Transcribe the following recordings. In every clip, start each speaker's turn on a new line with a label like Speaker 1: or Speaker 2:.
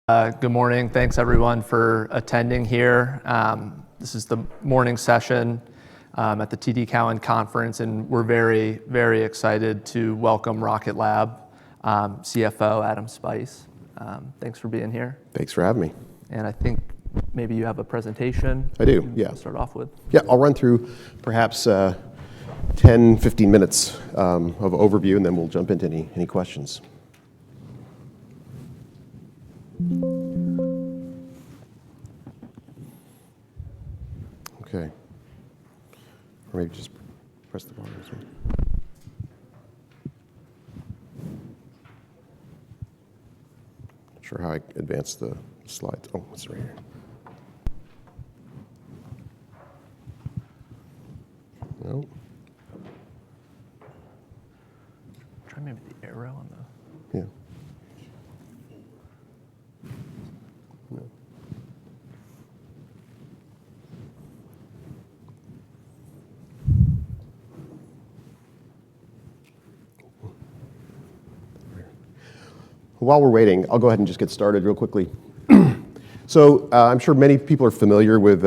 Speaker 1: Good morning. Thanks everyone for attending here. This is the morning session at the TD Cowan conference, and we're very, very excited to welcome Rocket Lab CFO Adam Spice. Thanks for being here.
Speaker 2: Thanks for having me.
Speaker 1: And I think maybe you have a presentation.
Speaker 2: I do, yeah.
Speaker 1: To start off with.
Speaker 2: Yeah, I'll run through perhaps 10, 15 minutes of overview, and then we'll jump into any questions. Okay. Or maybe just press the button. Not sure how I advance the slides. Oh, it's right here. No.
Speaker 1: Try maybe the arrow on the.
Speaker 2: Yeah. No. While we're waiting, I'll go ahead and just get started real quickly. So I'm sure many people are familiar with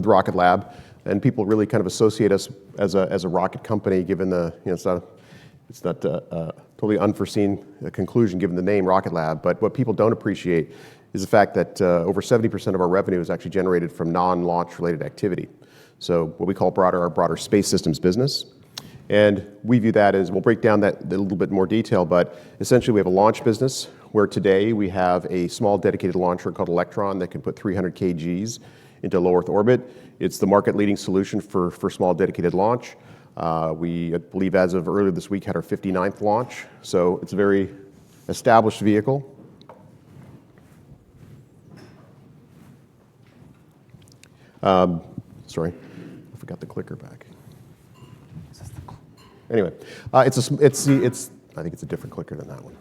Speaker 2: Rocket Lab, and people really kind of associate us as a rocket company, given the it's not a totally unforeseen conclusion given the name Rocket Lab. But what people don't appreciate is the fact that over 70% of our revenue is actually generated from non-launch related activity. So what we call our broader space systems business. And we view that as, we'll break down that in a little bit more detail, but essentially we have a launch business where today we have a small dedicated launcher called Electron that can put 300 kgs into low Earth orbit. It's the market leading solution for small dedicated launch. We I believe as of earlier this week had our 59th launch, so it's a very established vehicle. Sorry, I forgot the clicker back. Anyway, I think it's a different clicker than that one.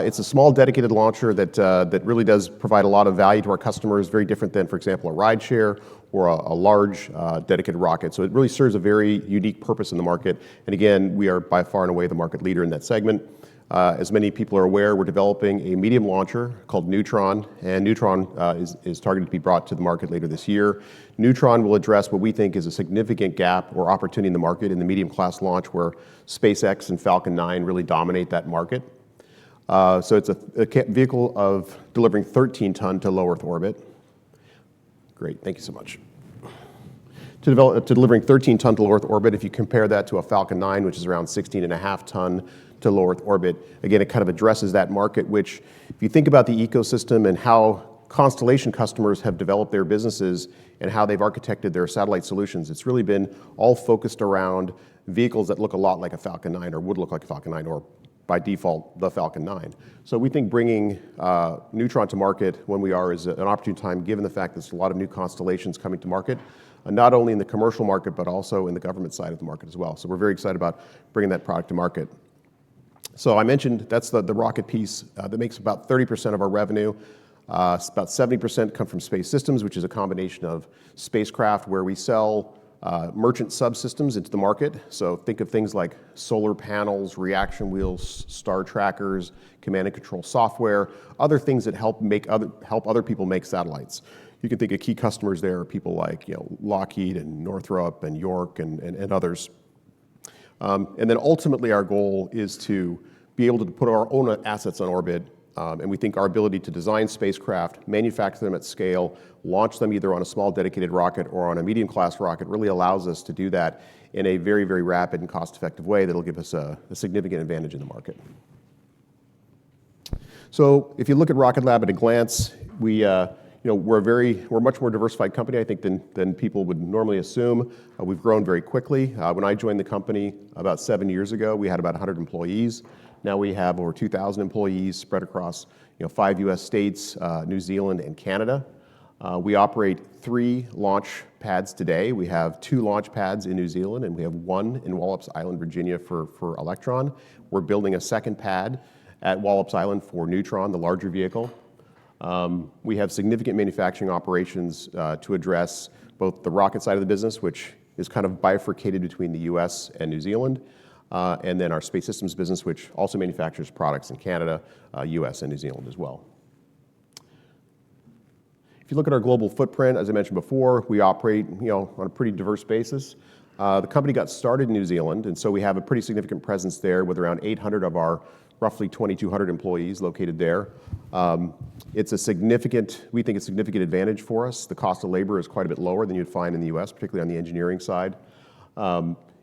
Speaker 2: It's a small dedicated launcher that really does provide a lot of value to our customers, very different than, for example, a rideshare or a large dedicated rocket. So it really serves a very unique purpose in the market. And again, we are by far and away the market leader in that segment. As many people are aware, we're developing a medium launcher called Neutron, and Neutron is targeted to be brought to the market later this year. Neutron will address what we think is a significant gap or opportunity in the market in the medium class launch where SpaceX and Falcon 9 really dominate that market. So it's a vehicle of delivering 13-ton to low Earth orbit. Great, thank you so much. To delivering 13-ton to low Earth orbit, if you compare that to a Falcon 9, which is around 16.5-ton to low Earth orbit, again, it kind of addresses that market, which if you think about the ecosystem and how constellation customers have developed their businesses and how they've architected their satellite solutions, it's really been all focused around vehicles that look a lot like a Falcon 9 or would look like a Falcon 9 or by default the Falcon 9. So we think bringing Neutron to market when we are is an opportune time given the fact that there's a lot of new constellations coming to market, not only in the commercial market but also in the government side of the market as well. So we're very excited about bringing that product to market. So I mentioned that's the rocket piece that makes about 30% of our revenue. About 70% come from space systems, which is a combination of spacecraft where we sell merchant subsystems into the market. So think of things like solar panels, reaction wheels, star trackers, command and control software, other things that help other people make satellites. You can think of key customers there are people like Lockheed and Northrop and York and others. And then ultimately our goal is to be able to put our own assets on orbit, and we think our ability to design spacecraft, manufacture them at scale, launch them either on a small dedicated rocket or on a medium class rocket really allows us to do that in a very, very rapid and cost-effective way that'll give us a significant advantage in the market. So if you look at Rocket Lab at a glance, we're a much more diversified company, I think, than people would normally assume. We've grown very quickly. When I joined the company about 7 years ago, we had about 100 employees. Now we have over 2,000 employees spread across 5 U.S. states, New Zealand, and Canada. We operate 3 launch pads today. We have 2 launch pads in New Zealand, and we have 1 in Wallops Island, Virginia for Electron. We're building a second pad at Wallops Island for Neutron, the larger vehicle. We have significant manufacturing operations to address both the rocket side of the business, which is kind of bifurcated between the US and New Zealand, and then our space systems business, which also manufactures products in Canada, US, and New Zealand as well. If you look at our global footprint, as I mentioned before, we operate on a pretty diverse basis. The company got started in New Zealand, and so we have a pretty significant presence there with around 800 of our roughly 2,200 employees located there. It's a significant, we think, a significant advantage for us. The cost of labor is quite a bit lower than you'd find in the U.S., particularly on the engineering side.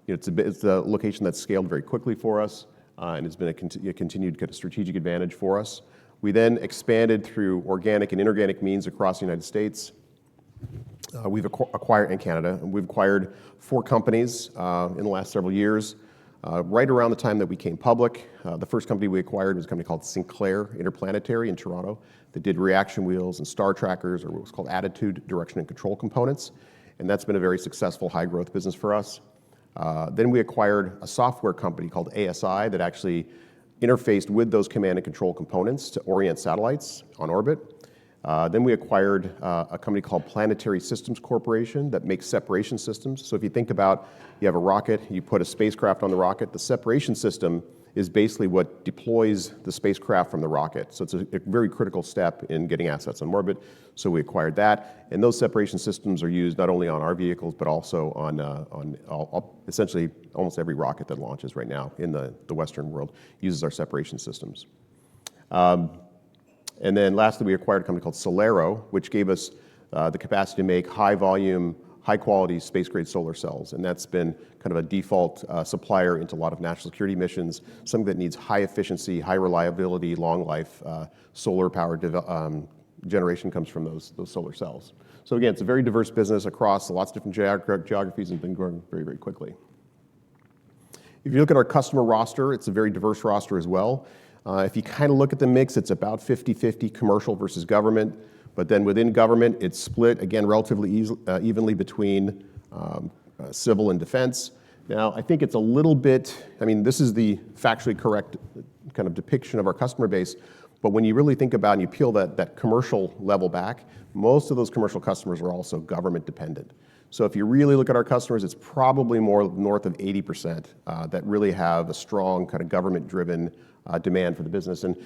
Speaker 2: It's a location that's scaled very quickly for us, and has been a continued kind of strategic advantage for us. We then expanded through organic and inorganic means across the United States. We've acquired in Canada, and we've acquired 4 companies in the last several years. Right around the time that we came public, the first company we acquired was a company called Sinclair Interplanetary in Toronto that did reaction wheels and star trackers, or what was called attitude, direction, and control components. And that's been a very successful high-growth business for us. Then we acquired a software company called ASI that actually interfaced with those command and control components to orient satellites on orbit. Then we acquired a company called Planetary Systems Corporation that makes separation systems. So if you think about, you have a rocket, you put a spacecraft on the rocket, the separation system is basically what deploys the spacecraft from the rocket. So it's a very critical step in getting assets on orbit. So we acquired that, and those separation systems are used not only on our vehicles, but also on essentially almost every rocket that launches right now in the Western world uses our separation systems. And then lastly, we acquired a company called Solero, which gave us the capacity to make high-volume, high-quality space-grade solar cells. And that's been kind of a default supplier into a lot of national security missions, something that needs high efficiency, high reliability, long life. Solar power generation comes from those solar cells. So again, it's a very diverse business across lots of different geographies and been growing very, very quickly. If you look at our customer roster, it's a very diverse roster as well. If you kind of look at the mix, it's about 50-50 commercial versus government. But then within government, it's split, again, relatively evenly between civil and defense. Now, I think it's a little bit, I mean, this is the factually correct kind of depiction of our customer base. But when you really think about and you peel that commercial level back, most of those commercial customers are also government dependent. So if you really look at our customers, it's probably more north of 80% that really have a strong kind of government-driven demand for the business. And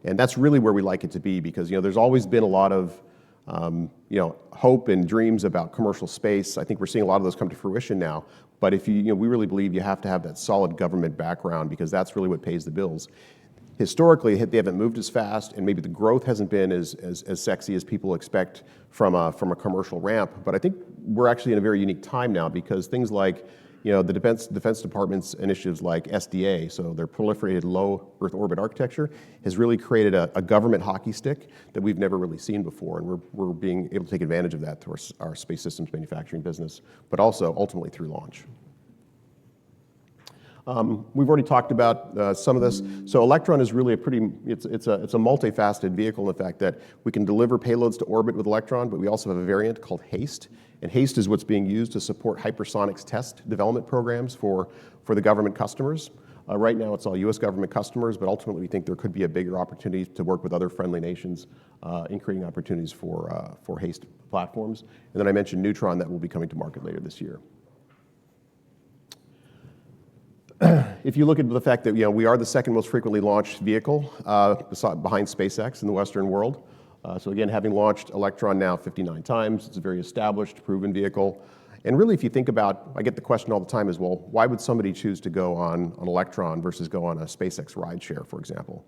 Speaker 2: that's really where we like it to be, because there's always been a lot of hope and dreams about commercial space. I think we're seeing a lot of those come to fruition now. But if we really believe you have to have that solid government background, because that's really what pays the bills. Historically, they haven't moved as fast, and maybe the growth hasn't been as sexy as people expect from a commercial ramp. But I think we're actually in a very unique time now, because things like the Defense Department's initiatives like SDA, so their proliferated low Earth orbit architecture, has really created a government hockey stick that we've never really seen before. And we're being able to take advantage of that through our space systems manufacturing business, but also ultimately through launch. We've already talked about some of this. So Electron is really it's a multifaceted vehicle in the fact that we can deliver payloads to orbit with Electron, but we also have a variant called HASTE. And HASTE is what's being used to support hypersonics test development programs for the government customers. Right now, it's all U.S. government customers, but ultimately we think there could be a bigger opportunity to work with other friendly nations in creating opportunities for HASTE platforms. And then I mentioned Neutron that will be coming to market later this year. If you look at the fact that we are the second most frequently launched vehicle behind SpaceX in the Western world. So again, having launched Electron now 59 times, it's a very established, proven vehicle. And really, if you think about, I get the question all the time as well, why would somebody choose to go on Electron versus go on a SpaceX rideshare, for example?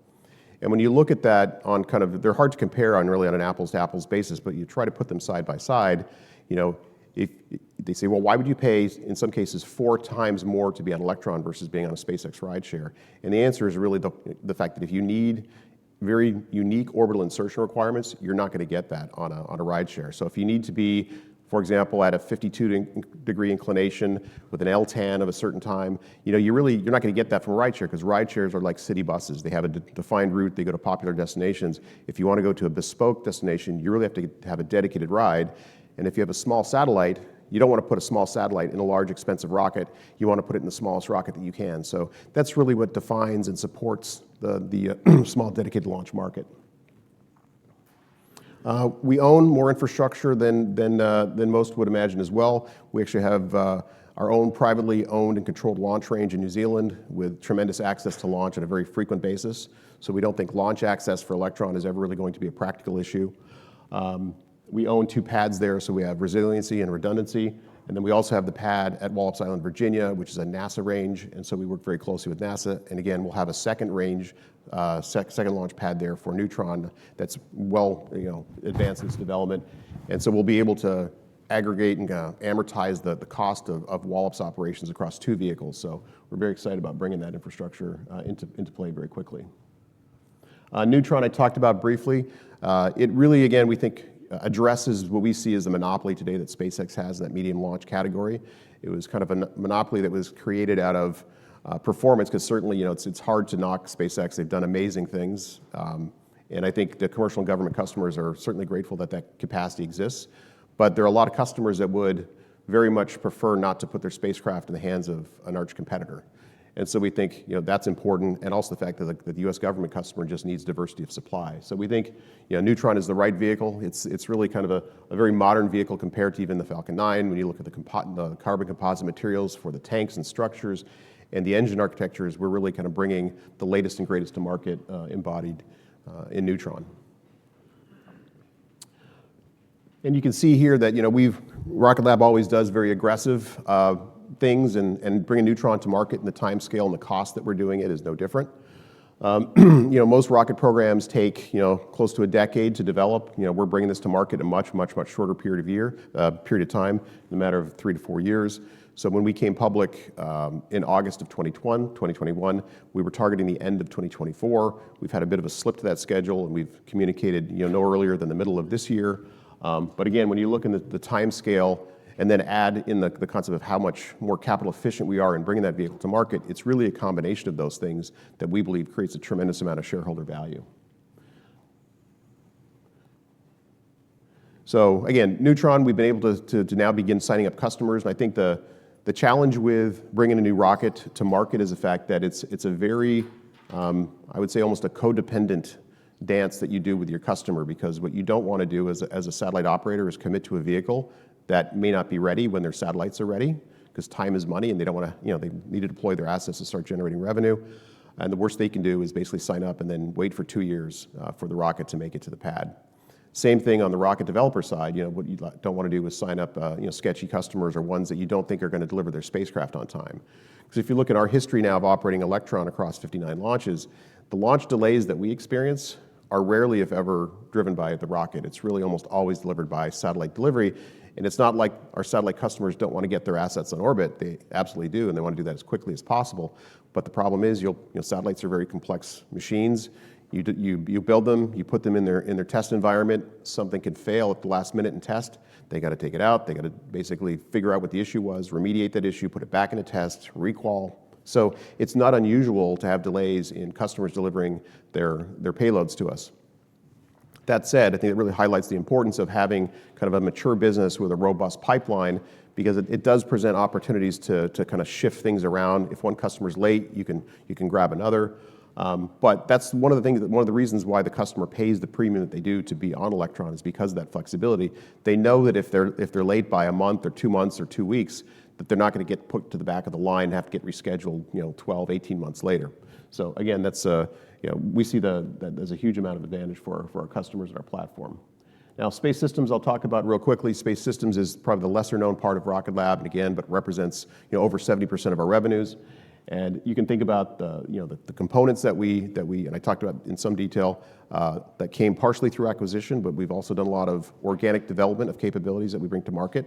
Speaker 2: And when you look at that on kind of, they're hard to compare on an apples-to-apples basis, but you try to put them side by side, if they say, well, why would you pay, in some cases, 4 times more to be on Electron versus being on a SpaceX rideshare? And the answer is really the fact that if you need very unique orbital insertion requirements, you're not going to get that on a rideshare. So if you need to be, for example, at a 52-degree inclination with an LTAN of a certain time, you're not going to get that from a rideshare, because rideshares are like city buses. They have a defined route. They go to popular destinations. If you want to go to a bespoke destination, you really have to have a dedicated ride. And if you have a small satellite, you don't want to put a small satellite in a large, expensive rocket. You want to put it in the smallest rocket that you can. So that's really what defines and supports the small dedicated launch market. We own more infrastructure than most would imagine as well. We actually have our own privately owned and controlled launch range in New Zealand with tremendous access to launch on a very frequent basis. So we don't think launch access for Electron is ever really going to be a practical issue. We own 2 pads there, so we have resiliency and redundancy. And then we also have the pad at Wallops Island, Virginia, which is a NASA range, and so we work very closely with NASA. And again, we'll have a second range, second launch pad there for Neutron that's well, advanced in its development. And so we'll be able to aggregate and amortize the cost of Wallops operations across 2 vehicles. So we're very excited about bringing that infrastructure into play very quickly. Neutron I talked about briefly. It really, again, we think addresses what we see as the monopoly today that SpaceX has in that medium launch category. It was kind of a monopoly that was created out of performance, because certainly, it's hard to knock SpaceX. They've done amazing things. And I think the commercial and government customers are certainly grateful that that capacity exists. But there are a lot of customers that would very much prefer not to put their spacecraft in the hands of an arch competitor. And so we think that's important, and also the fact that the U.S. government customer just needs diversity of supply. So we think Neutron is the right vehicle. It's really kind of a very modern vehicle compared to even the Falcon 9. When you look at the carbon composite materials for the tanks and structures and the engine architectures, we're really kind of bringing the latest and greatest to market embodied in Neutron. And you can see here that Rocket Lab always does very aggressive things, and bringing Neutron to market and the time scale and the cost that we're doing it is no different. Most rocket programs take close to a decade to develop. We're bringing this to market in a much shorter period of time, in a matter of 3 to 4 years. So when we came public in August of 2021, we were targeting the end of 2024. We've had a bit of a slip to that schedule, and we've communicated no earlier than the middle of this year. But again, when you look in the time scale and then add in the concept of how much more capital efficient we are in bringing that vehicle to market, it's really a combination of those things that we believe creates a tremendous amount of shareholder value. So again, Neutron, we've been able to now begin signing up customers. And I think the challenge with bringing a new rocket to market is the fact that it's a very, I would say almost a codependent dance that you do with your customer, because what you don't want to do as a satellite operator is commit to a vehicle that may not be ready when their satellites are ready, because time is money and they don't want to, they need to deploy their assets to start generating revenue. And the worst they can do is basically sign up and then wait for 2 years for the rocket to make it to the pad. Same thing on the rocket developer side. What you don't want to do is sign up sketchy customers or ones that you don't think are going to deliver their spacecraft on time. Because if you look at our history now of operating Electron across 59 launches, the launch delays that we experience are rarely, if ever, driven by the rocket. It's really almost always delivered by satellite delivery. And it's not like our satellite customers don't want to get their assets on orbit. They absolutely do, and they want to do that as quickly as possible. But the problem is, satellites are very complex machines. You build them, you put them in their test environment. Something could fail at the last minute in test. They got to take it out. They got to basically figure out what the issue was, remediate that issue, put it back into test, requal. So it's not unusual to have delays in customers delivering their payloads to us. That said, I think it really highlights the importance of having kind of a mature business with a robust pipeline, because it does present opportunities to kind of shift things around. If one customer's late, you can grab another. But that's one of the reasons why the customer pays the premium that they do to be on Electron, is because of that flexibility. They know that if they're late by a month or 2 months or 2 weeks, that they're not going to get put to the back of the line and have to get rescheduled 12, 18 months later. So again, that's we see that there's a huge amount of advantage for our customers and our platform. Now, Space Systems, I'll talk about real quickly. Space Systems is probably the lesser known part of Rocket Lab, and again, but represents over 70% of our revenues. And you can think about the components that we and I talked about in some detail that came partially through acquisition, but we've also done a lot of organic development of capabilities that we bring to market.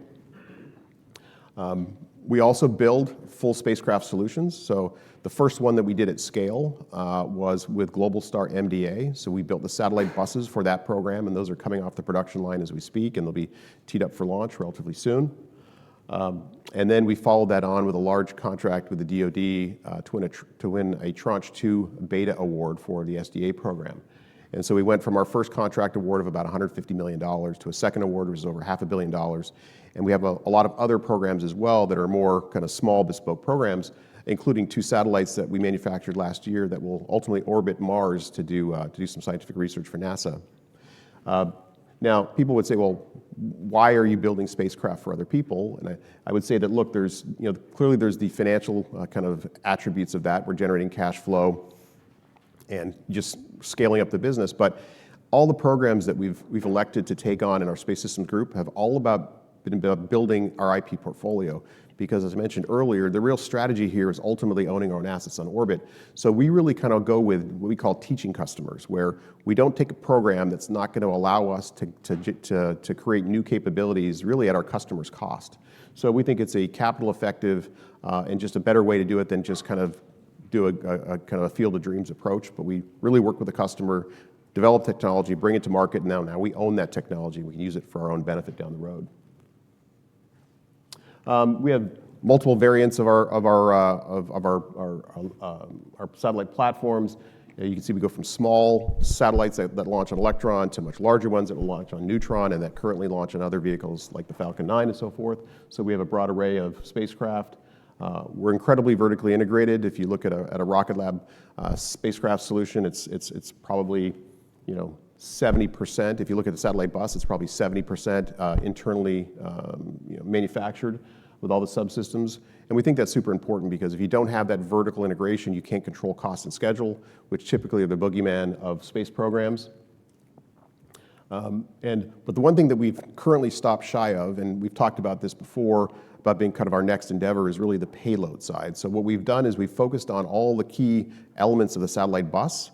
Speaker 2: We also build full spacecraft solutions. So the first one that we did at scale was with Globalstar MDA. So we built the satellite buses for that program, and those are coming off the production line as we speak, and they'll be teed up for launch relatively soon. And then we followed that on with a large contract with the DoD to win a Tranche 2 beta award for the SDA program. And so we went from our first contract award of about $150 million to a second award, which is over $500 million. And we have a lot of other programs as well that are more kind of small bespoke programs, including 2 satellites that we manufactured last year that will ultimately orbit Mars to do some scientific research for NASA. Now, people would say, well, why are you building spacecraft for other people? And I would say that, look, there's clearly there's the financial kind of attributes of that. We're generating cash flow and just scaling up the business. But all the programs that we've elected to take on in our Space Systems group have all been about building our IP portfolio. Because as I mentioned earlier, the real strategy here is ultimately owning our own assets on orbit. So we really kind of go with what we call teaching customers, where we don't take a program that's not going to allow us to create new capabilities really at our customer's cost. So we think it's a capital effective and just a better way to do it than just kind of do a kind of a field of dreams approach. But we really work with the customer, develop technology, bring it to market, and now we own that technology. We can use it for our own benefit down the road. We have multiple variants of our satellite platforms. You can see we go from small satellites that launch on Electron to much larger ones that will launch on Neutron and that currently launch on other vehicles like the Falcon 9 and so forth. So we have a broad array of spacecraft. We're incredibly vertically integrated. If you look at a Rocket Lab spacecraft solution, it's probably 70%. If you look at the satellite bus, it's probably 70% internally manufactured with all the subsystems. And we think that's super important because if you don't have that vertical integration, you can't control cost and schedule, which typically are the boogeyman of space programs. But the one thing that we've currently stopped shy of, and we've talked about this before, about being kind of our next endeavor, is really the payload side. So what we've done is we've focused on all the key elements of the satellite bus.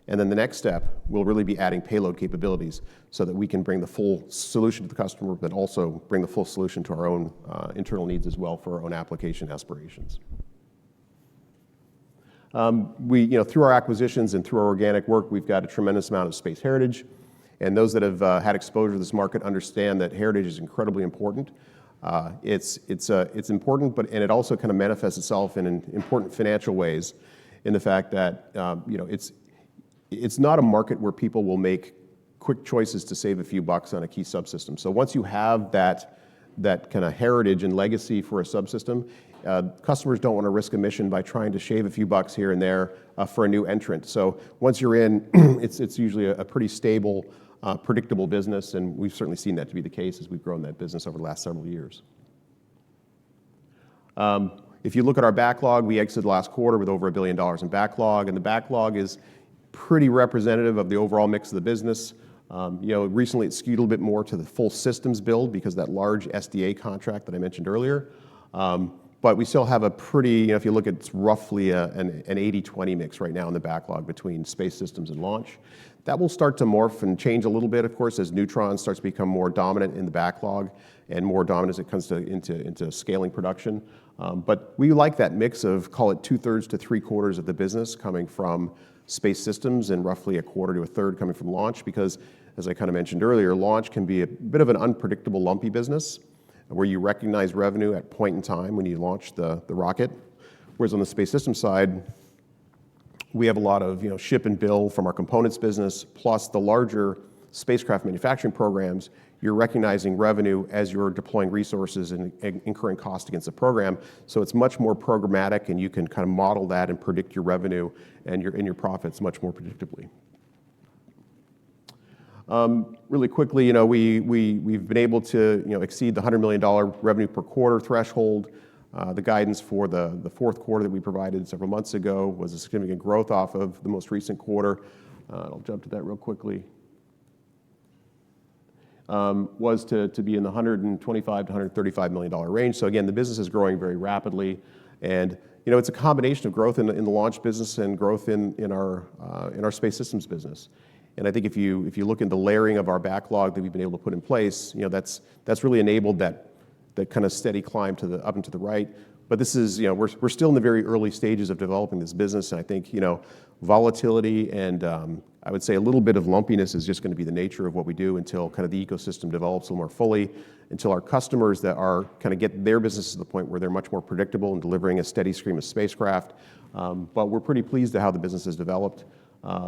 Speaker 2: And then the next step will really be adding payload capabilities so that we can bring the full solution to the customer, but also bring the full solution to our own internal needs as well for our own application aspirations. Through our acquisitions and through our organic work, we've got a tremendous amount of space heritage. And those that have had exposure to this market understand that heritage is incredibly important. It's important, and it also kind of manifests itself in important financial ways in the fact that it's not a market where people will make quick choices to save a few bucks on a key subsystem. So once you have that kind of heritage and legacy for a subsystem, customers don't want to risk a mission by trying to shave a few bucks here and there for a new entrant. So once you're in, it's usually a pretty stable, predictable business, and we've certainly seen that to be the case as we've grown that business over the last several years. If you look at our backlog, we exited last quarter with over $1 billion in backlog, and the backlog is pretty representative of the overall mix of the business. Recently it skewed a little bit more to the full systems build because of that large SDA contract that I mentioned earlier. But we still have a pretty, if you look at it's roughly an 80-20 mix right now in the backlog between space systems and launch. That will start to morph and change a little bit, of course, as Neutron starts to become more dominant in the backlog and more dominant as it comes into scaling production. But we like that mix of, call it 2/3 to 3/4 of the business coming from space systems and roughly 1/4 to 1/3 coming from launch because, as I kind of mentioned earlier, launch can be a bit of an unpredictable, lumpy business where you recognize revenue at point in time when you launch the rocket. Whereas on the space system side, we have a lot of ship and bill from our components business, plus the larger spacecraft manufacturing programs. You're recognizing revenue as you're deploying resources and incurring cost against the program. So it's much more programmatic, and you can kind of model that and predict your revenue and your profits much more predictably. Really quickly, we've been able to exceed the $100 million revenue per quarter threshold. The guidance for the fourth quarter that we provided several months ago was a significant growth off of the most recent quarter. I'll jump to that real quickly. Was to be in the $125 to $135 million range. So again, the business is growing very rapidly, and it's a combination of growth in the launch business and growth in our space systems business. And I think if you look into the layering of our backlog that we've been able to put in place, that's really enabled that kind of steady climb up and to the right. But this is we're still in the very early stages of developing this business, and I think volatility and I would say a little bit of lumpiness is just going to be the nature of what we do until kind of the ecosystem develops a little more fully, until our customers that are kind of get their businesses to the point where they're much more predictable and delivering a steady stream of spacecraft. But we're pretty pleased at how the business has developed.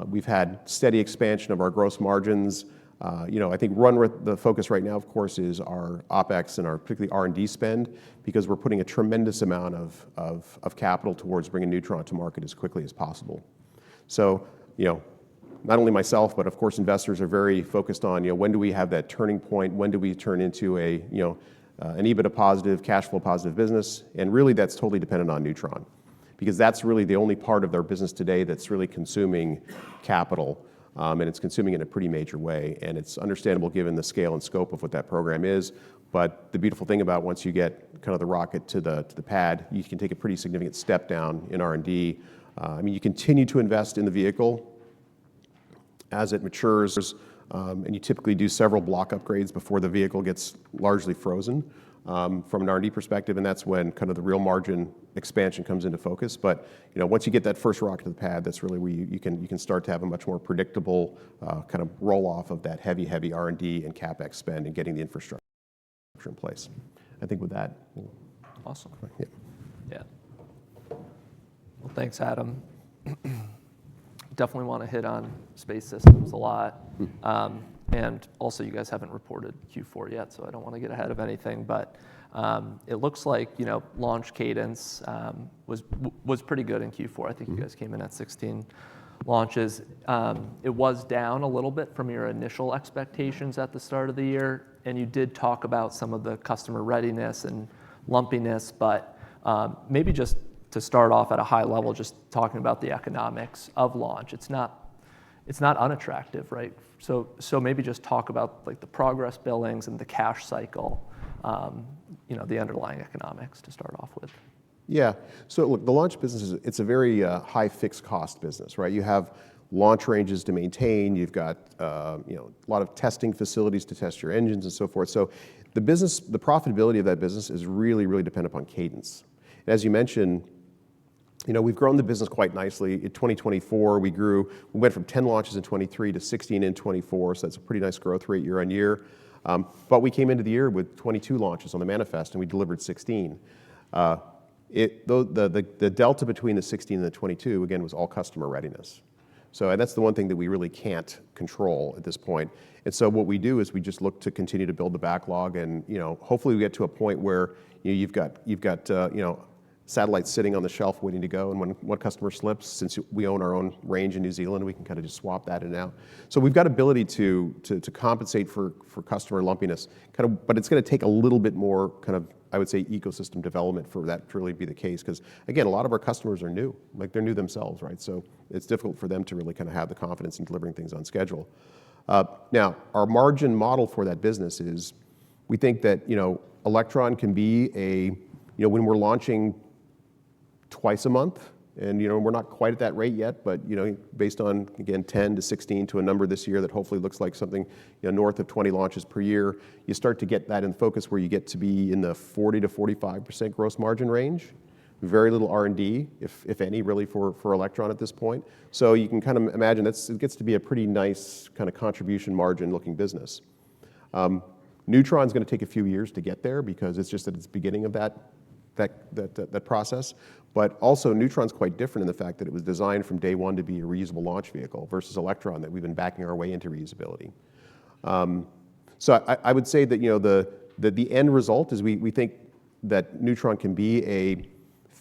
Speaker 2: We've had steady expansion of our gross margins. I think the focus right now, of course, is our OpEx and our particularly R&D spend because we're putting a tremendous amount of capital towards bringing Neutron to market as quickly as possible. So, not only myself, but of course investors are very focused on when do we have that turning point? When do we turn into an EBITDA positive, cash flow positive business? And really that's totally dependent on Neutron because that's really the only part of their business today that's really consuming capital. and it's consuming in a pretty major way. And it's understandable given the scale and scope of what that program is. But the beautiful thing about once you get kind of the rocket to the pad, you can take a pretty significant step down in R&D. I mean, you continue to invest in the vehicle as it matures, and you typically do several block upgrades before the vehicle gets largely frozen from an R&D perspective, and that's when kind of the real margin expansion comes into focus. But once you get that first rocket to the pad, that's really where you can start to have a much more predictable kind of roll off of that heavy R&D and CapEx spend and getting the infrastructure in place. I think with that,
Speaker 1: Awesome.
Speaker 2: yeah.
Speaker 1: Yeah. Well, thanks, Adam. Definitely want to hit on space systems a lot. And also, you guys haven't reported Q4 yet, so I don't want to get ahead of anything. But it looks like launch cadence was pretty good in Q4. I think you guys came in at 16 launches. It was down a little bit from your initial expectations at the start of the year, and you did talk about some of the customer readiness and lumpiness. But maybe just to start off at a high level, just talking about the economics of launch. It's not unattractive, right? So maybe just talk about like the progress billings and the cash cycle, the underlying economics to start off with.
Speaker 2: Yeah. So look, the launch business it's a very high fixed cost business, right? You have launch ranges to maintain. You've got a lot of testing facilities to test your engines and so forth. So the profitability of that business is really, really dependent upon cadence. And as you mentioned, we've grown the business quite nicely. In 2024, we went from 10 launches in 23 to 16 in 24, so that's a pretty nice growth rate year on year. But we came into the year with 22 launches on the manifest, and we delivered 16. The delta between the 16 and the 22, again, was all customer readiness. And that's the one thing that we really can't control at this point. And so what we do is we just look to continue to build the backlog, and hopefully we get to a point where you've got satellites sitting on the shelf waiting to go, and when one customer slips, since we own our own range in New Zealand, we can kind of just swap that in and out. So we've got ability to compensate for customer lumpiness, but it's going to take a little bit more kind of, I would say, ecosystem development for that to really be the case. Because again, a lot of our customers are new, like they're new themselves, right? So it's difficult for them to really kind of have the confidence in delivering things on schedule. Now, our margin model for that business is, we think that Electron can be when we're launching twice a month, and we're not quite at that rate yet, but based on, again, 10 to 16 to a number this year that hopefully looks like something north of 20 launches per year, you start to get that in focus where you get to be in the 40 to 45% gross margin range. Very little R&D, if any, really for Electron at this point. So you can kind of imagine it gets to be a pretty nice kind of contribution margin looking business. Neutron's going to take a few years to get there because it's just at its beginning of that process. But also, Neutron's quite different in the fact that it was designed from day one to be a reusable launch vehicle versus Electron that we've been backing our way into reusability. So I would say that the end result is we think that Neutron can be a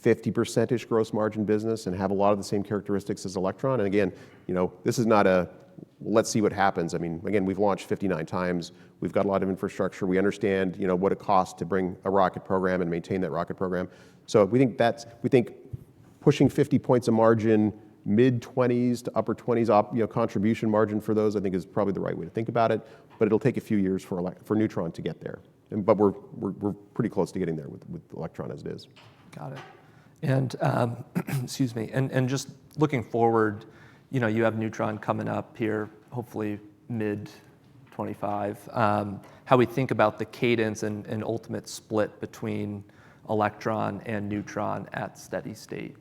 Speaker 2: 50%-ish gross margin business and have a lot of the same characteristics as Electron. And again, this is not let's see what happens. I mean, again, we've launched 59 times. We've got a lot of infrastructure. We understand, what it costs to bring a rocket program and maintain that rocket program. So we think pushing 50 points of margin, mid-20s to upper 20s contribution margin for those, I think is probably the right way to think about it. But it'll take a few years for Neutron to get there. But we're pretty close to getting there with Electron as it is.
Speaker 1: Got it. And excuse me. And just looking forward, you have Neutron coming up here, hopefully mid-25. How we think about the cadence and ultimate split between Electron and Neutron at steady state.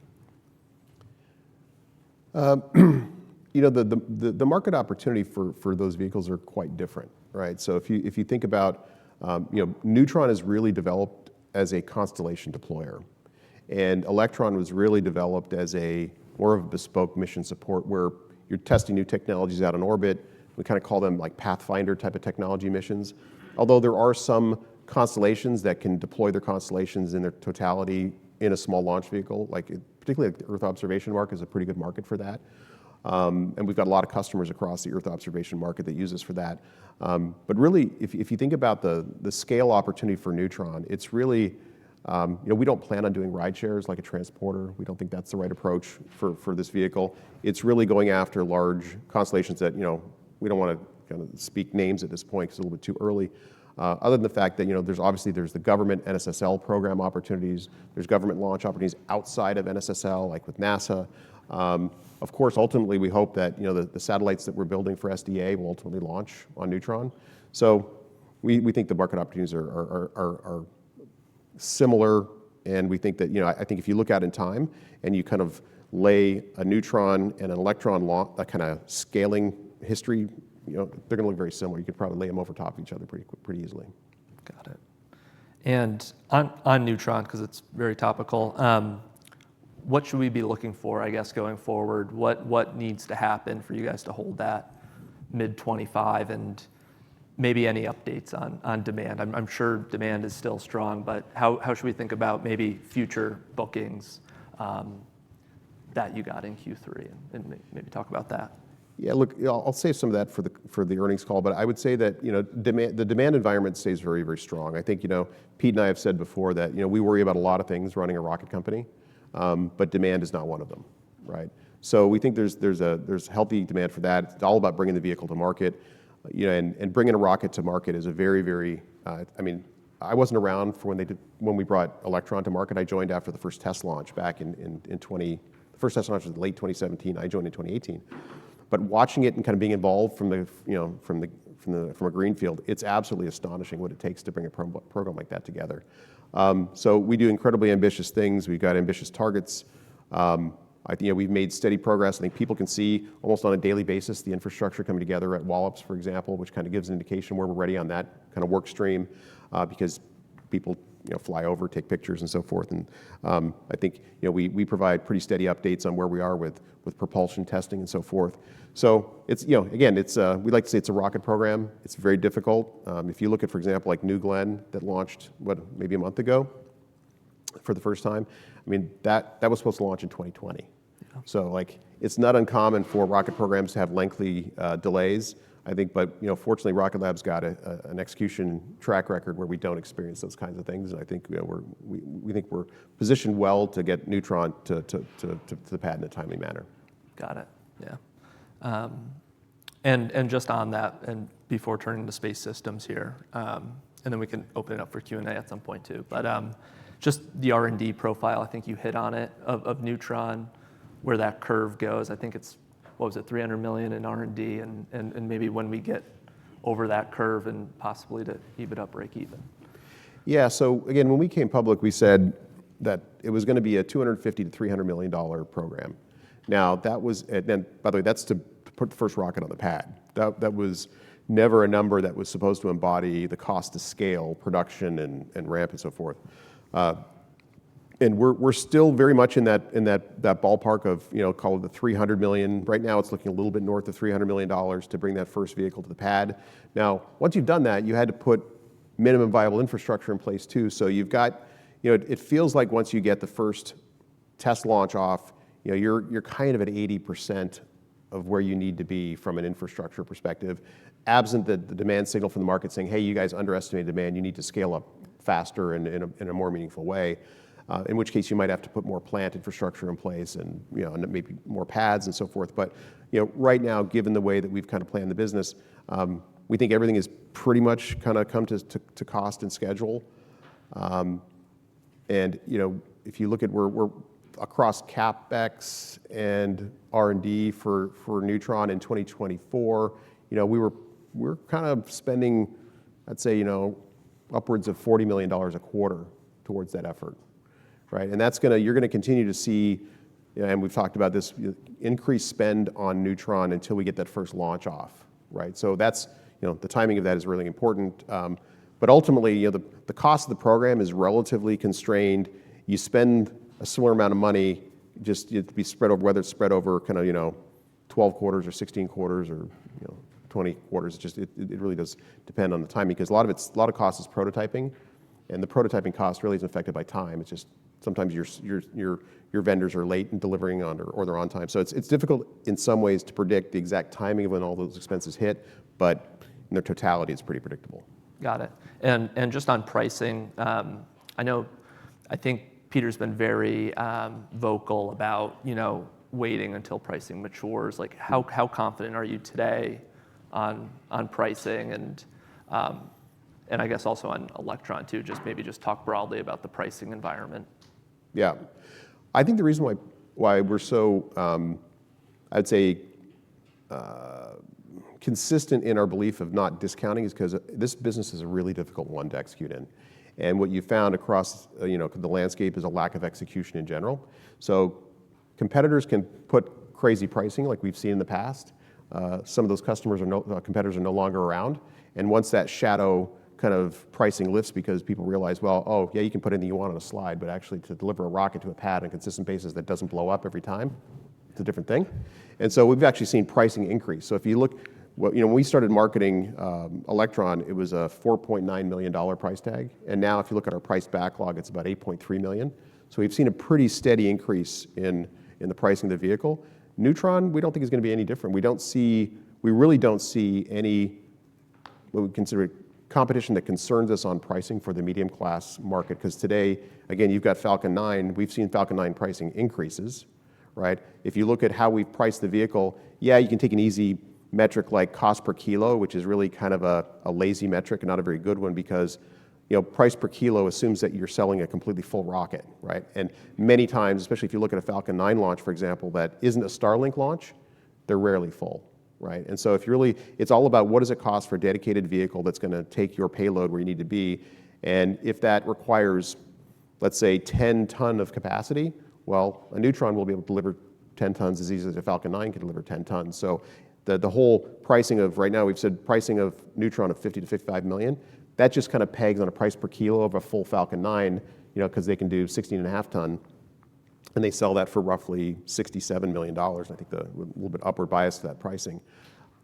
Speaker 2: The market opportunity for those vehicles are quite different, right? So if you think about, Neutron is really developed as a constellation deployer, and Electron was really developed as more of a bespoke mission support where you're testing new technologies out in orbit. We kind of call them like Pathfinder type of technology missions. Although there are some constellations that can deploy their constellations in their totality in a small launch vehicle, particularly the Earth observation market is a pretty good market for that. And we've got a lot of customers across the Earth observation market that use us for that. But really, if you think about the scale opportunity for Neutron, it's really We don't plan on doing ride shares like a transporter. We don't think that's the right approach for this vehicle. It's really going after large constellations that, we don't want to kind of speak names at this point because it's a little bit too early. Other than the fact that, there's the government NSSL program opportunities, there's government launch opportunities outside of NSSL, like with NASA. Of course, ultimately, we hope that, the satellites that we're building for SDA will ultimately launch on Neutron. So we think the market opportunities are similar, and we think that, I think if you look out in time and you kind of lay a Neutron and an Electron that kind of scaling history, they're going to look very similar. You could probably lay them over top of each other pretty easily.
Speaker 1: Got it. And on Neutron, because it's very topical, what should we be looking for, I guess, going forward? What needs to happen for you guys to hold that mid-25, and maybe any updates on demand? I'm sure demand is still strong, but how should we think about maybe future bookings that you got in Q3, and maybe talk about that?
Speaker 2: Yeah, look, I'll save some of that for the earnings call, but I would say that the demand environment stays very, very strong. I think Pete and I have said before that we worry about a lot of things running a rocket company, but demand is not one of them, right? So we think there's healthy demand for that. It's all about bringing the vehicle to market, and bringing a rocket to market is a very, very. I wasn't around for when we brought Electron to market. I joined after the first test launch back in 20. The first test launch was late 2017. I joined in 2018. But watching it and kind of being involved from a greenfield, it's absolutely astonishing what it takes to bring a program like that together. So we do incredibly ambitious things. We've got ambitious targets. I think we've made steady progress. I think people can see almost on a daily basis the infrastructure coming together at Wallops, for example, which kind of gives an indication where we're ready on that kind of work stream, because people fly over, take pictures, and so forth. And I think we provide pretty steady updates on where we are with propulsion testing and so forth. So it's again, we like to say it's a rocket program. It's very difficult. If you look at, for example, like New Glenn that launched maybe a month ago for the first time. That was supposed to launch in 2020. Yeah. So it's not uncommon for rocket programs to have lengthy delays. I think, but fortunately, Rocket Lab's got an execution track record where we don't experience those kinds of things, and I think we think we're positioned well to get Neutron to the pad in a timely manner.
Speaker 1: Got it. Yeah. And just on that, and before turning to space systems here, and then we can open it up for Q&A at some point too. But just the R&D profile, I think you hit on it of Neutron, where that curve goes. I think it's, what was it, $300 million in R&D, and maybe when we get over that curve and possibly to EBITDA break even. Yeah, so again, when we came public, we said that it was going to be a $250 to $300 million program. Now, that was, and then, by the way, that's to put the first rocket on the pad. That was never a number that was supposed to embody the cost to scale production and ramp and so forth. And we're still very much in that ballpark of, call it the $300 million. Right now, it's looking a little bit north of $300 million to bring that first vehicle to the pad. Now, once you've done that, you had to put minimum viable infrastructure in place too. So you've got, it feels like once you get the first test launch off, you're kind of at 80% of where you need to be from an infrastructure perspective, absent the demand signal from the market saying, hey, you guys underestimated demand, you need to scale up faster and in a more meaningful way. In which case you might have to put more plant infrastructure in place and and maybe more pads and so forth. But right now, given the way that we've kind of planned the business, we think everything is pretty much kind of come to cost and schedule. And if you look at we're across CapEx and R&D for Neutron in 2024, we're kind of spending, I'd say, upwards of $40 million a quarter towards that effort. Right, and you're going to continue to see, and we've talked about this, increased spend on Neutron until we get that first launch off. Right, so that's the timing of that is really important. But ultimately, the cost of the program is relatively constrained. You spend a similar amount of money, just to be spread over, whether it's spread over kind of 12 quarters or 16 quarters or 20 quarters. It really does depend on the timing, because a lot of cost is prototyping, and the prototyping cost really isn't affected by time. It's just sometimes your vendors are late in delivering or they're on time. So it's difficult in some ways to predict the exact timing of when all those expenses hit, but in their totality, it's pretty predictable. Got it. And just on pricing, I know I think Peter's been very vocal about, waiting until pricing matures. Like, how confident are you today on pricing and I guess also on Electron too? Maybe just talk broadly about the pricing environment.
Speaker 2: Yeah, I think the reason why we're so, I'd say, consistent in our belief of not discounting is because this business is a really difficult one to execute in. And what you found across the landscape is a lack of execution in general. So competitors can put crazy pricing like we've seen in the past. Some of those competitors are no longer around. And once that shadow kind of pricing lifts because people realize, well, oh yeah, you can put anything you want on a slide, but actually to deliver a rocket to a pad on a consistent basis that doesn't blow up every time, it's a different thing. And so we've actually seen pricing increase. So if you look, when we started marketing Electron, it was a $4.9 million price tag. And now if you look at our price backlog, it's about $8.3 million. So we've seen a pretty steady increase in the pricing of the vehicle. Neutron, we don't think is going to be any different. We really don't see any, what we consider competition that concerns us on pricing for the medium class market. Because today, again, you've got Falcon 9. We've seen Falcon 9 pricing increases, right? If you look at how we've priced the vehicle, yeah, you can take an easy metric like cost per kilo, which is really kind of a lazy metric and not a very good one because price per kilo assumes that you're selling a completely full rocket, right? And many times, especially if you look at a Falcon 9 launch, for example, that isn't a Starlink launch, they're rarely full, right? And so it's all about what does it cost for a dedicated vehicle that's going to take your payload where you need to be. And if that requires, let's say, 10 ton of capacity, well, a Neutron will be able to deliver 10 tons as easily as a Falcon 9 can deliver 10 tons. So the whole pricing of, right now we've said pricing of Neutron of 50 to 55 million, that just kind of pegs on a price per kilo of a full Falcon 9, because they can do 16.5 ton, and they sell that for roughly $67 million. I think a little bit upward bias to that pricing.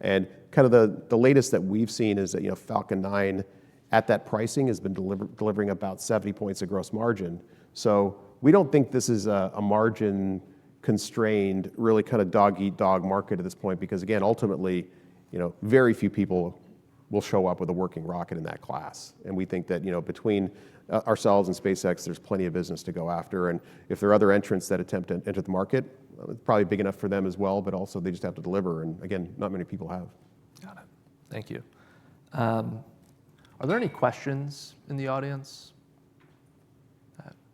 Speaker 2: And kind of the latest that we've seen is that Falcon 9 at that pricing has been delivering about 70 points of gross margin. So we don't think this is a margin constrained, really kind of dog eat dog market at this point, because again, ultimately, very few people will show up with a working rocket in that class. And we think that between ourselves and SpaceX, there's plenty of business to go after. And if there are other entrants that attempt to enter the market, it's probably big enough for them as well, but also they just have to deliver. And again, not many people have.
Speaker 1: Got it. Thank you. Are there any questions in the audience?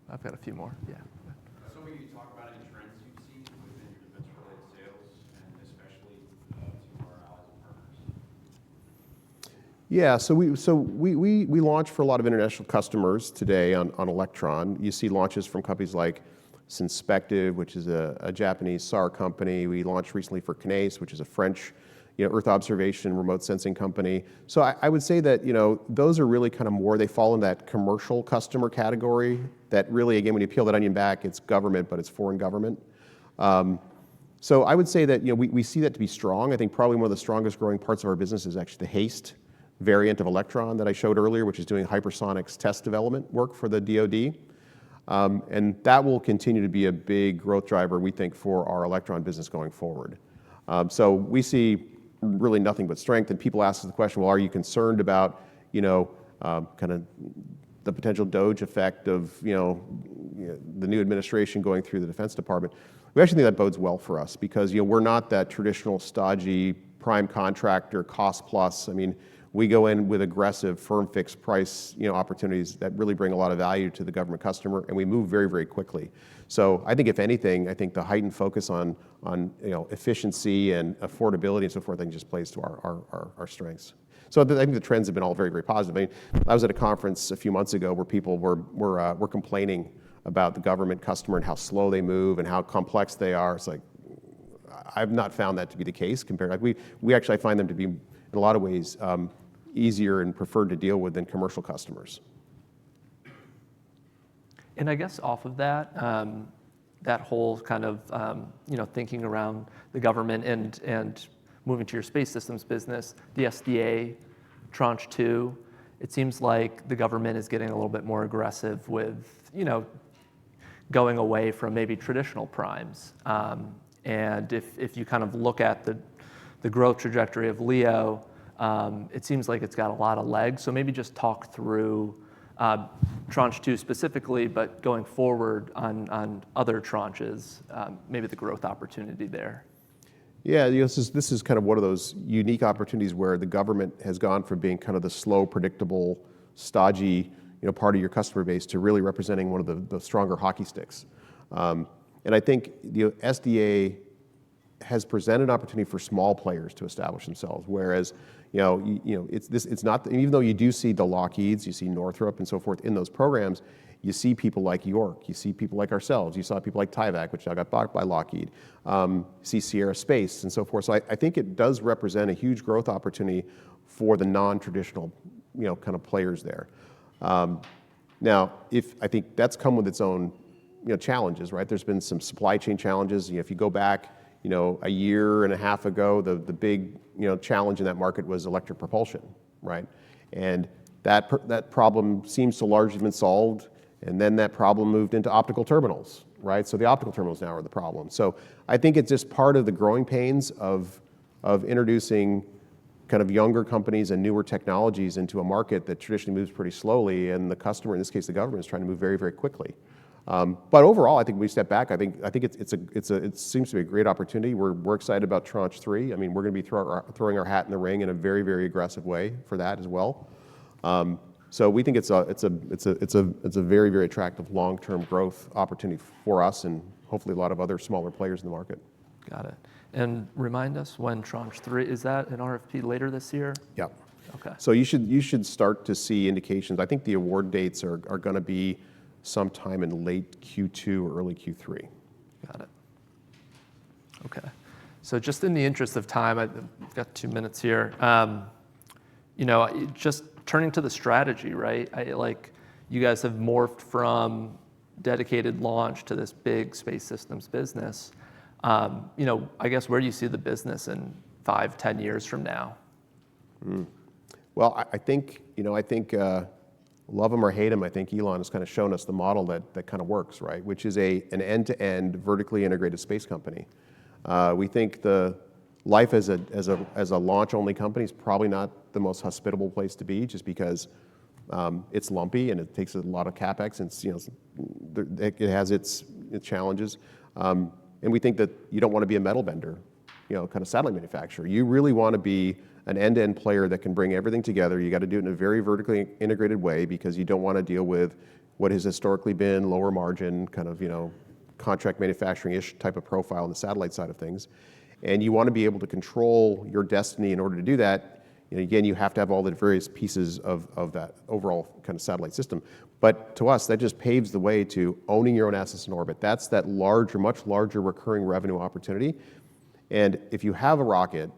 Speaker 1: I've got a few more. Yeah.
Speaker 3: So will you talk about any trends you've seen within your defense-related sales, and especially to our allies and partners?
Speaker 2: Yeah, so we launch for a lot of international customers today on Electron. You see launches from companies like Synspective, which is a Japanese SAR company. We launched recently for CNES, which is a French Earth observation remote sensing company. So I would say that those are really kind of more, they fall in that commercial customer category that really, again, when you peel that onion back, it's government, but it's foreign government. So I would say that we see that to be strong. I think probably one of the strongest growing parts of our business is actually the HASTE variant of Electron that I showed earlier, which is doing hypersonics test development work for the DoD. And that will continue to be a big growth driver, we think, for our Electron business going forward. So we see really nothing but strength. And people ask us the question, well, are you concerned about, kind of the potential DOGE effect of, the new administration going through the Defense Department? We actually think that bodes well for us because, we're not that traditional stodgy prime contractor cost plus. I mean, we go in with aggressive firm fixed price, opportunities that really bring a lot of value to the government customer, and we move very, very quickly. So I think if anything, I think the heightened focus on efficiency and affordability and so forth, I think just plays to our strengths. So I think the trends have been all very, very positive. I mean, I was at a conference a few months ago where people were complaining about the government customer and how slow they move and how complex they are. It's like, I've not found that to be the case compared. We actually find them to be, in a lot of ways, easier and preferred to deal with than commercial customers.
Speaker 1: And I guess off of that, that whole kind of thinking around the government and moving to your space systems business, the SDA Tranche 2, it seems like the government is getting a little bit more aggressive with going away from maybe traditional primes. And if you kind of look at the growth trajectory of LEO, it seems like it's got a lot of legs. So maybe just talk through Tranche 2 specifically, but going forward on other tranches, maybe the growth opportunity there.
Speaker 2: Yeah, this is kind of one of those unique opportunities where the government has gone from being kind of the slow, predictable, stodgy, part of your customer base to really representing one of the stronger hockey sticks. And I think the SDA has presented an opportunity for small players to establish themselves, whereas it's not, even though you do see the Lockheeds, you see Northrop and so forth in those programs, you see people like York, you see people like ourselves, you saw people like Tyvek, which now got bought by Lockheed, you see Aerospace and so forth. So I think it does represent a huge growth opportunity for the non-traditional kind of players there. Now, I think that's come with its own challenges, right? There's been some supply chain challenges. If you go back a year and a half ago, the big challenge in that market was electric propulsion, right? And that problem seems to largely have been solved, and then that problem moved into optical terminals, right? So the optical terminals now are the problem. So I think it's just part of the growing pains of introducing kind of younger companies and newer technologies into a market that traditionally moves pretty slowly, and the customer, in this case the government, is trying to move very, very quickly. But overall, I think when we step back, I think it seems to be a great opportunity. We're excited about Tranche 3. I mean, we're going to be throwing our hat in the ring in a very, very aggressive way for that as well. So we think it's a very, very attractive long-term growth opportunity for us and hopefully a lot of other smaller players in the market.
Speaker 1: Got it. And remind us when Tranche 3, is that an RFP later this year?
Speaker 2: Yeah.
Speaker 1: Okay.
Speaker 2: So you should start to see indications. I think the award dates are going to be sometime in late Q2 or early Q3.
Speaker 1: Got it. Okay. So just in the interest of time, I've got 2 minutes here. Just turning to the strategy, right? You guys have morphed from dedicated launch to this big space systems business. I guess where do you see the business in 5-10 years from now?
Speaker 2: Well, I think love him or hate him, I think Elon has kind of shown us the model that kind of works, right? Which is an end-to-end vertically integrated space company. We think the life as a launch-only company is probably not the most hospitable place to be, just because it's lumpy and it takes a lot of capex, and it has its challenges. And we think that you don't want to be a metal bender, kind of satellite manufacturer. You really want to be an end-to-end player that can bring everything together. You got to do it in a very vertically integrated way, because you don't want to deal with what has historically been lower margin, kind of contract manufacturing-ish type of profile on the satellite side of things. And you want to be able to control your destiny. In order to do that, again, you have to have all the various pieces of that overall kind of satellite system. But to us, that just paves the way to owning your own assets in orbit. That's that much larger recurring revenue opportunity. And if you have a rocket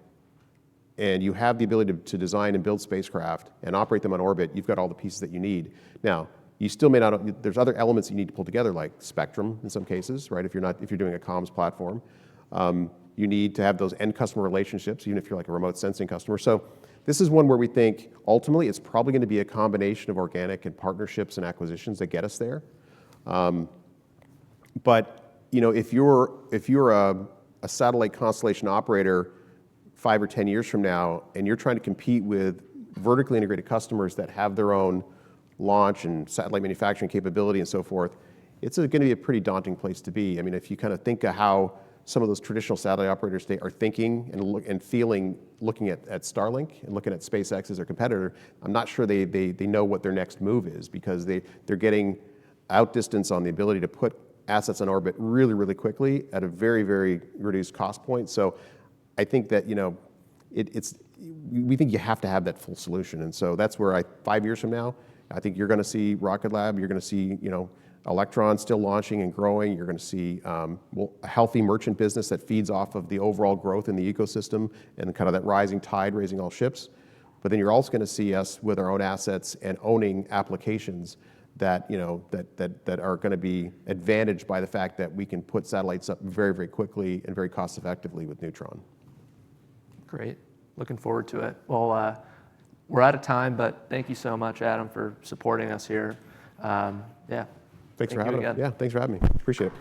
Speaker 2: and you have the ability to design and build spacecraft and operate them on orbit, you've got all the pieces that you need. Now, you still may not, there's other elements you need to pull together, like spectrum in some cases, right? If you're doing a comms platform, you need to have those end customer relationships, even if you're like a remote sensing customer. So this is one where we think ultimately it's probably going to be a combination of organic and partnerships and acquisitions that get us there. But if you're a satellite constellation operator 5 or 10 years from now, and you're trying to compete with vertically integrated customers that have their own launch and satellite manufacturing capability and so forth, it's going to be a pretty daunting place to be. I mean, if you kind of think of how some of those traditional satellite operators today are thinking and feeling, looking at Starlink and looking at SpaceX as their competitor, I'm not sure they know what their next move is, because they're getting outdistanced on the ability to put assets on orbit really, really quickly at a very, very reduced cost point. So I think that we think you have to have that full solution, and so that's where 5 years from now, I think you're going to see Rocket Lab, you're going to see Electron still launching and growing. You're going to see a healthy merchant business that feeds off of the overall growth in the ecosystem and kind of that rising tide raising all ships. But then you're also going to see us with our own assets and owning applications that are going to be advantaged by the fact that we can put satellites up very, very quickly and very cost effectively with Neutron.
Speaker 1: Great. Looking forward to it. Well, we're out of time, but thank you so much, Adam, for supporting us here.
Speaker 2: Thanks for having me. Yeah, thanks for having me. Appreciate it.